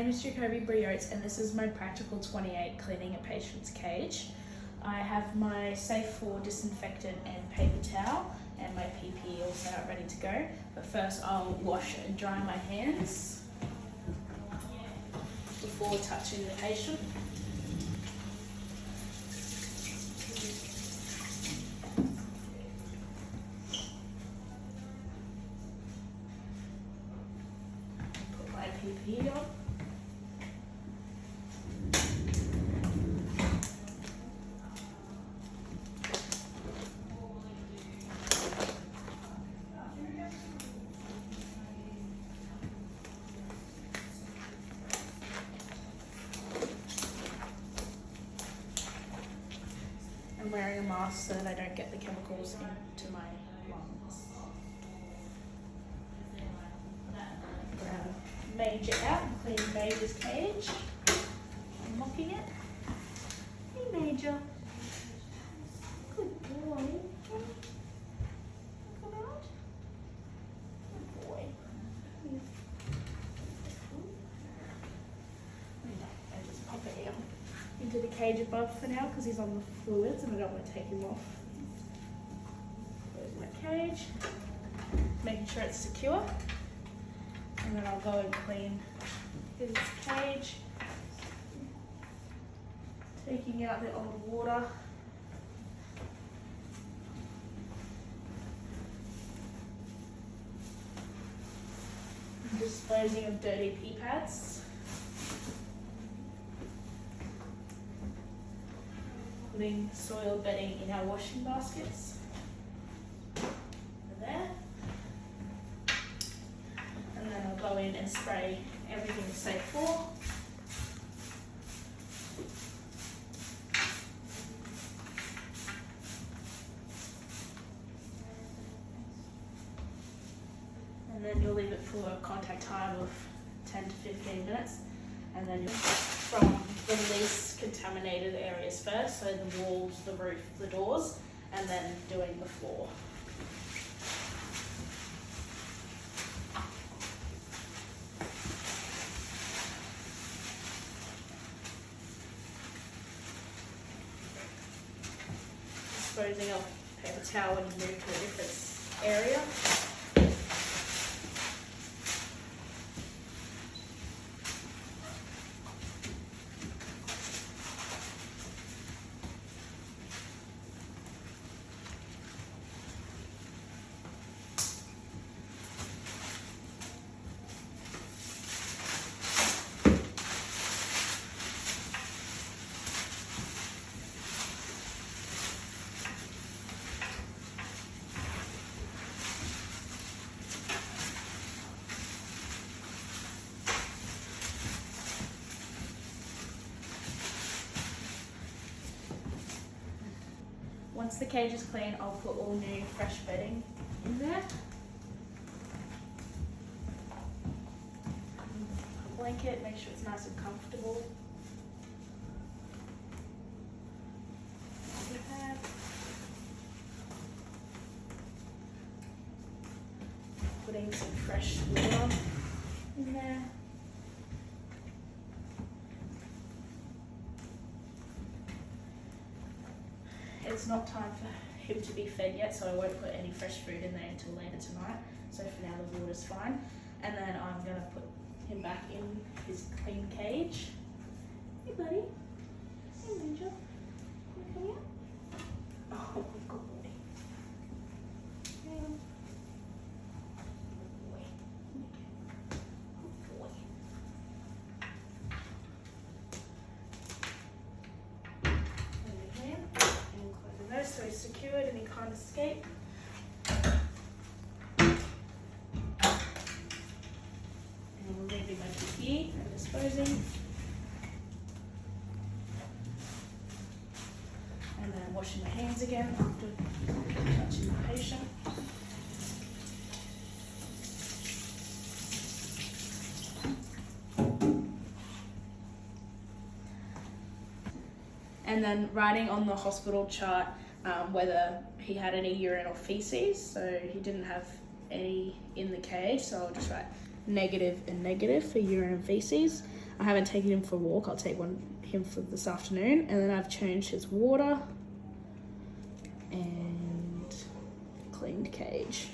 name is Jacoby Briotes and this is my practical 28 cleaning a patient's cage. I have my Safe 4 disinfectant and paper towel and my PPE all set up ready to go. But first I'll wash and dry my hands before touching the patient. Put my PPE on. I'm wearing a mask so that I don't get the chemicals into my lungs. Grab Major out and clean Major's cage. I'm mocking it. Hey Major. Good boy. Come out. Good boy. I just pop it out into the cage above for now because he's on the fluids and I don't want to take him off. There's my cage, making sure it's secure, and then I'll go and clean his cage, taking out the old water. Disposing of dirty pee pads. Putting soil bedding in our washing baskets. There. And then I'll go in and spray everything Safe 4. And then you'll leave it for a contact time of 10 to 15 minutes. And then from the least contaminated areas first, so the walls, the roof, the doors, and then doing the floor. Disposing of paper towel when you move to a different area. Once the cage is clean, I'll put all new fresh bedding in there. A blanket, make sure it's nice and comfortable. Pad. Putting some fresh water in there. It's not time for him to be fed yet, so I won't put any fresh food in there until later tonight. So for now the water's fine. And then I'm going to put him back in his clean cage. Hey buddy. Hey Major. You come here? Oh, good boy. Good boy. Good boy. So he's secured and he can't escape. And removing my PPE and disposing. And then washing my hands again after touching the patient. And then writing on the hospital chart whether he had any urine or feces, so he didn't have any in the cage, so I'll just write negative and negative for urine and feces. I haven't taken him for a walk. I'll take him for this afternoon. And then I've changed his water and cleaned cage.